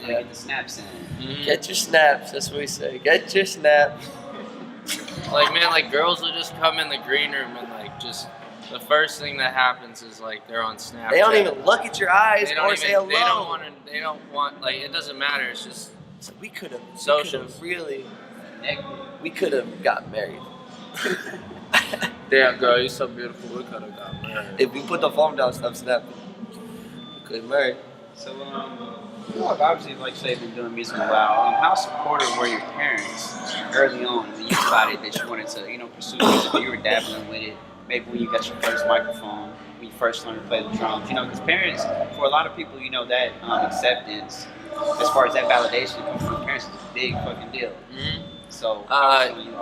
Get the snaps in. Mm-hmm. Get your snaps. That's what we say. Get your snaps. Like, man, like girls will just come in the green room and like just the first thing that happens is like they're on Snapchat. They don't even look at your eyes or say hello. They don't want like it doesn't matter. It's just so we could have socials. We could have got married. Damn, girl, you're so beautiful. We could have got married. If we put the phone down, stop snapping. We could have married. So, you have obviously, like you say, been doing music a while. How supportive were your parents early on when you decided that you wanted to, pursue music? You were dabbling with it. Maybe when you got your first microphone, when you first learned to play the drums. Because parents, for a lot of people, that acceptance, as far as that validation comes from parents, is a big fucking deal. Mm-hmm. So,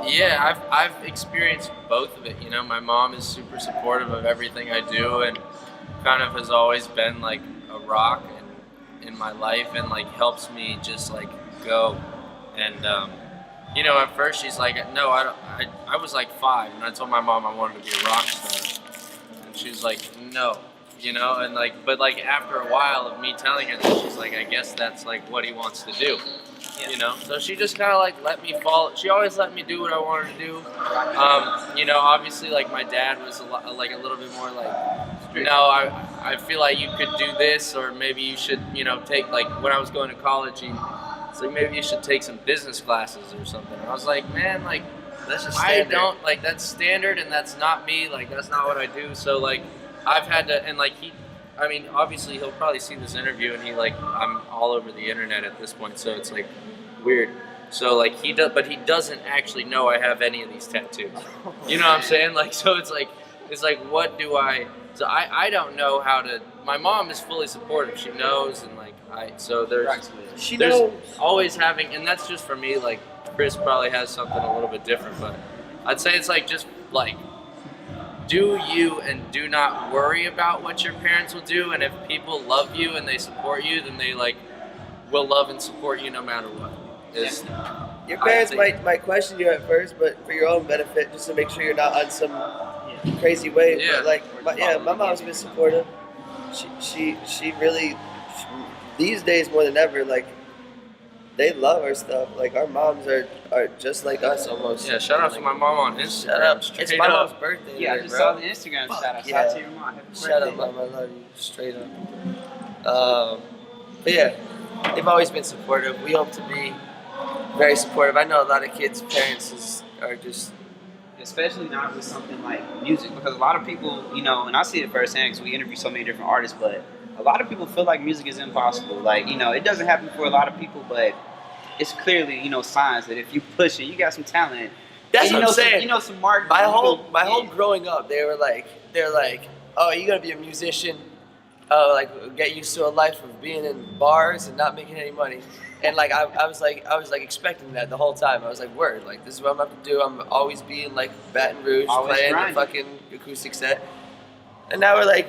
yeah, I've experienced both of it. My mom is super supportive of everything I do, and kind of has always been like a rock in my life, and like helps me just like go. And at first she's like, no, I was like 5, and I told my mom I wanted to be a rock star, and she was like, no. And like, but like after a while of me telling her that, she's like, I guess that's like what he wants to do, So she just kind of like let me follow. She always let me do what I wanted to do. Obviously like my dad was a little bit more like, I feel like you could do this, or maybe you should, take like when I was going to college, it's like maybe you should take some business classes or something. And I was like, man, like that's just standard. I don't like that's standard, and that's not me. Like that's not what I do. So like. I've had to, and like obviously he'll probably see this interview, and I'm all over the internet at this point, so it's like weird. So like he doesn't actually know I have any of these tattoos. You know what I'm saying? Like, so it's like what do I? So I don't know how to. My mom is fully supportive. She knows, and like there's always having, and that's just for me. Like Chris probably has something a little bit different, but I'd say it's like just like. Do you, and do not worry about what your parents will do. And if people love you and they support you, then they like will love and support you no matter what. Your parents might question you at first, but for your own benefit, just to make sure you're not on some crazy wave. Yeah. But like, my mom's been supportive. She really these days more than ever, like. They love our stuff. Like our moms are just like us almost. Yeah, shout out to my mom on Instagram. Shout out. It's my mom's birthday. Yeah, I just saw the Instagram shout out. Shout out to your mom. Shout out, mom. I love you. Straight up. But yeah, they've always been supportive. We hope to be very supportive. I know a lot of kids' parents are just. Especially not with something like music, because a lot of people, and I see it firsthand because we interview so many different artists, but a lot of people feel like music is impossible. Like, it doesn't happen for a lot of people, but it's clearly, signs that if you push it, you got some talent. That's what I'm saying. Some marketing. My whole growing up, they're like, oh, you gotta be a musician, like get used to a life of being in bars and not making any money. And like I was like expecting that the whole time. I was like, word, like this is what I'm about to do. I'm always being like Baton Rouge, playing the fucking acoustic set. And now we're like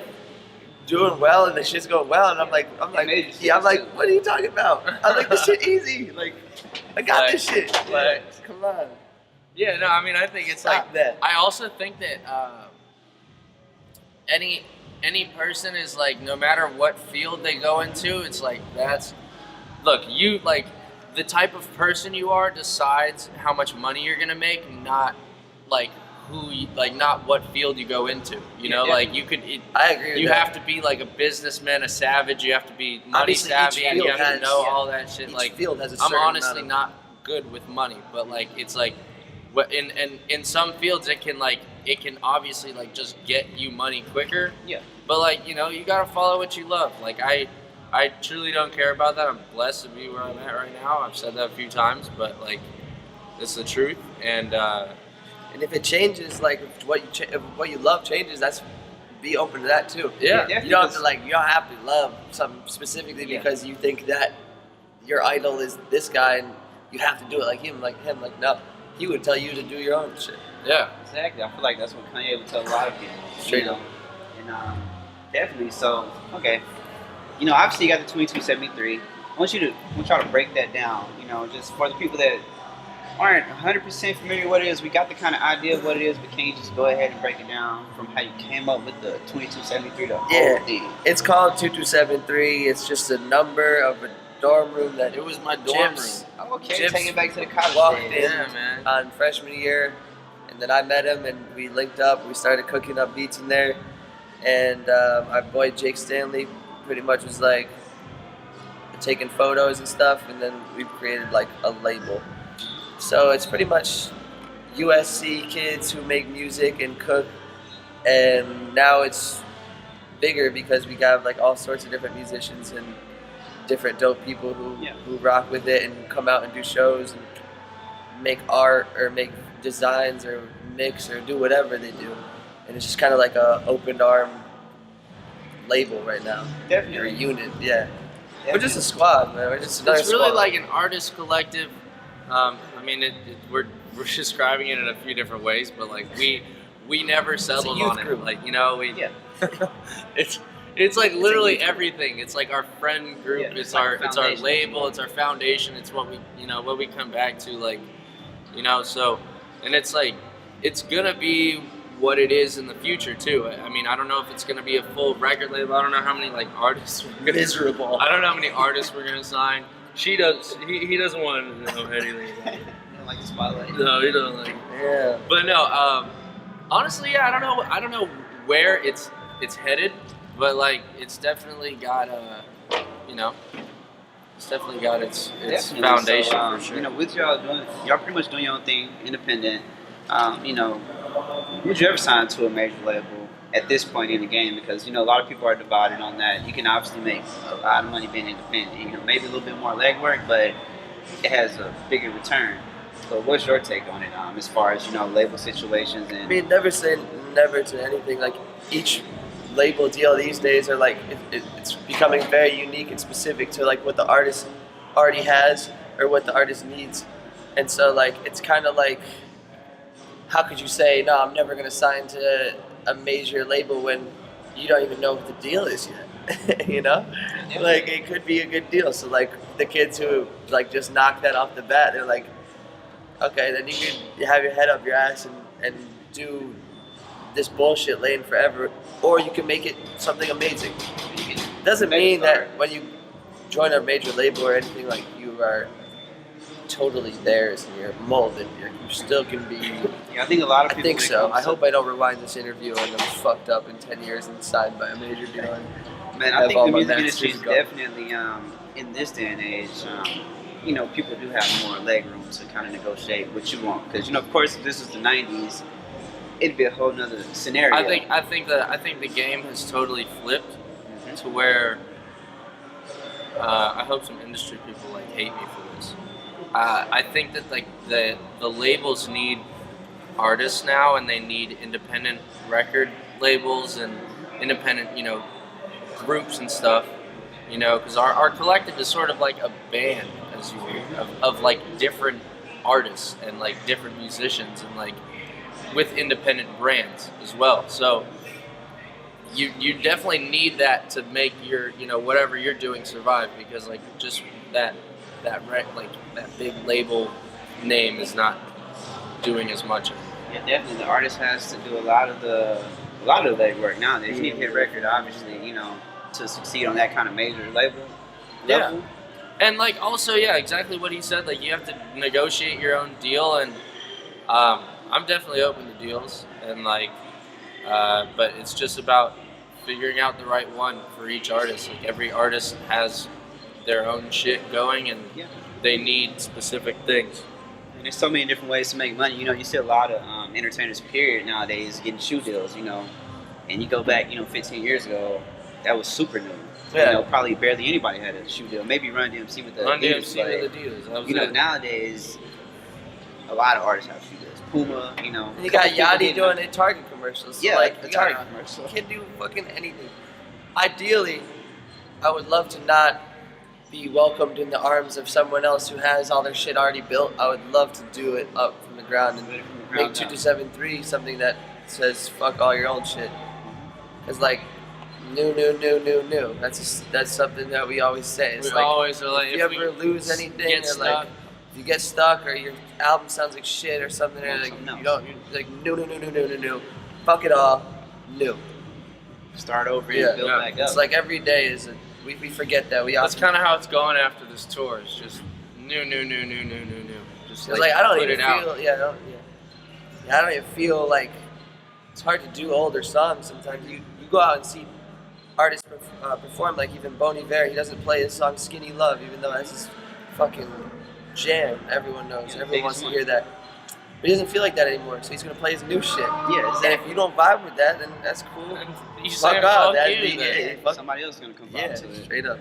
doing well, and the shit's going well, and I'm like, what are you talking about? I'm like, this shit easy. Like, I got this shit. Like, come on. Yeah, no, I mean, I think it's Stop like that. I also think that any person is like, no matter what field they go into, it's like look, you like the type of person you are decides how much money you're gonna make, not like not what field you go into. Like you could. I agree with you that. have to be like a businessman, a savage. You have to be money savvy, and you have to know all that shit. Like field has a I'm certain honestly not good with money, but like it's like, in some fields it can obviously like just get you money quicker. Yeah. But like you gotta follow what you love. Like I truly don't care about that. I'm blessed to be where I'm at right now. I've said that a few times, but like it's the truth. And if it changes, like if what you love changes, that's be open to that too. Yeah. You don't have to love something specifically because you think that your idol is this guy and you have to do it like him. Like no, he would tell you to do your own shit. Yeah. Exactly. I feel like that's what Kanye would tell a lot of people. Straight up. And definitely. So okay. Obviously you got the 2273. I want y'all to break that down. Just for the people that aren't 100% familiar with what it is, we got the kind of idea of what it is, but can you just go ahead and break it down from how you came up with the 2273? It's called 2273. It's just a number of dorm room that It was my dorm room. Oh, okay, Gyps take it back to the college walked days. in Yeah, man. on freshman year, and then I met him and we linked up. We started cooking up beats in there, and our boy Jake Stanley pretty much was like taking photos and stuff, and then we created like a label. So it's pretty much USC kids who make music and cook, and now it's bigger because we got like all sorts of different musicians and different dope people who rock with it and come out and do shows and make art or make designs or mix or do whatever they do, and it's just kind of like a open arm label right now. Definitely. Or a unit, yeah. Definitely. We're just a squad, man. We're just another It's really squad. like an artist collective. I mean, we're describing it in a few different ways, but like we never settled youth on it. group. Like, you know, we Yeah. it's like literally youth group. everything. It's like our friend group. Yeah, it's it's like our a it's our foundation. label. It's our foundation. It's what we come back to. Like, you know, so and it's like it's gonna be what it is in the future too. I mean, I don't know if it's gonna be a full record label. I don't know how many like artists we're gonna miserable. I don't know how many artists we're gonna sign. She does. He doesn't want to know anything about it. You don't like the spotlight. No, he doesn't like it. Yeah. But no, honestly, yeah, I don't know where it's headed, but like it's definitely got you know, it's definitely got its Definitely. foundation So, for sure. You know, with y'all pretty much doing your own thing, independent. You know, would you ever sign to a major label at this point in the game? Because you know, a lot of people are divided on that. You can obviously make a lot of money being independent. You know, maybe a little bit more legwork, but it has a bigger return. So, what's your take on it, as far as you know, label situations and? I mean, never say never to anything. Like each label deal these days are like it's becoming very unique and specific to like what the artist already has or what the artist needs, and so like it's kind of like, how could you say no? I'm never gonna sign to a major label when you don't even know what the deal is yet. You know, like it could be a good deal. So like the kids who like just knock that off the bat, they're like, okay, then you can have your head up your ass and do this bullshit laying forever, or you can make it something amazing. Doesn't mean that when you join a major label or anything like you are totally theirs and you're molded. You still can be. Yeah, I think a lot of I people. think so. I hope I don't rewind this interview and I'm fucked up in 10 years and signed by a major deal. Man, I think the music industry is definitely in this day and age. You know, people do have more leg room to kind of negotiate what you want. Because you know, of course, if this is the '90s, it'd be a whole nother scenario. I think the game has totally flipped to where I hope some industry people like hate me for this. I think that like the labels need artists now, and they need independent record labels and independent groups and stuff. You know, because our collective is sort of like a band, as you of like different artists and like different musicians and like with independent brands as well. So you definitely need that to make your whatever you're doing survive, because like just that big label name is not doing as much. Yeah, definitely. The artist has to do a lot of the legwork nowadays. You need to hit record, obviously, to succeed on that kind of major level. Yeah. And like also, yeah, exactly what he said. Like you have to negotiate your own deal, and I'm definitely open to deals, and like, but it's just about figuring out the right one for each artist. Like every artist has their own shit going, and they need specific things. And there's so many different ways to make money. You see a lot of entertainers, period, nowadays getting shoe deals. And you go back, 15 years ago, that was super new. Yeah. Probably barely anybody had a shoe deal. Maybe Run DMC with the Run Adidas, DMC with the Adidas. That was it. Nowadays, a lot of artists have shoe deals. Puma, And you got Yachty doing a Target commercial. So Yeah, like the you Target gotta- commercial. You can do fucking anything. Ideally, I would love to not be welcomed in the arms of someone else who has all their shit already built. I would love to do it up from the ground and make 2273 something that says fuck all your old shit. It's like new. That's something that we always say. It's We like always are like, if you ever lose anything, get or stuck, like if you get stuck, or your album sounds like shit or something, or like something else. you're like new. Fuck it all, new. Start over Yeah. and build back up. It's like every day is We forget that. That's kind of how it's going after this tour. It's just new. Just like I don't put even it out. feel. I don't even feel like it's hard to do older songs. Sometimes you go out and see artists perform, like even Bon Iver. He doesn't play his song "Skinny Love," even though that's his fucking jam. Everyone knows. Yeah, Everyone wants to one. hear that. But he doesn't feel like that anymore, so he's gonna play his new shit. Yeah, And exactly. if you don't vibe with that, then that's cool. You Fuck say off. fuck That'd you, be then. fuck Somebody else is gonna come yeah, back to it. straight up.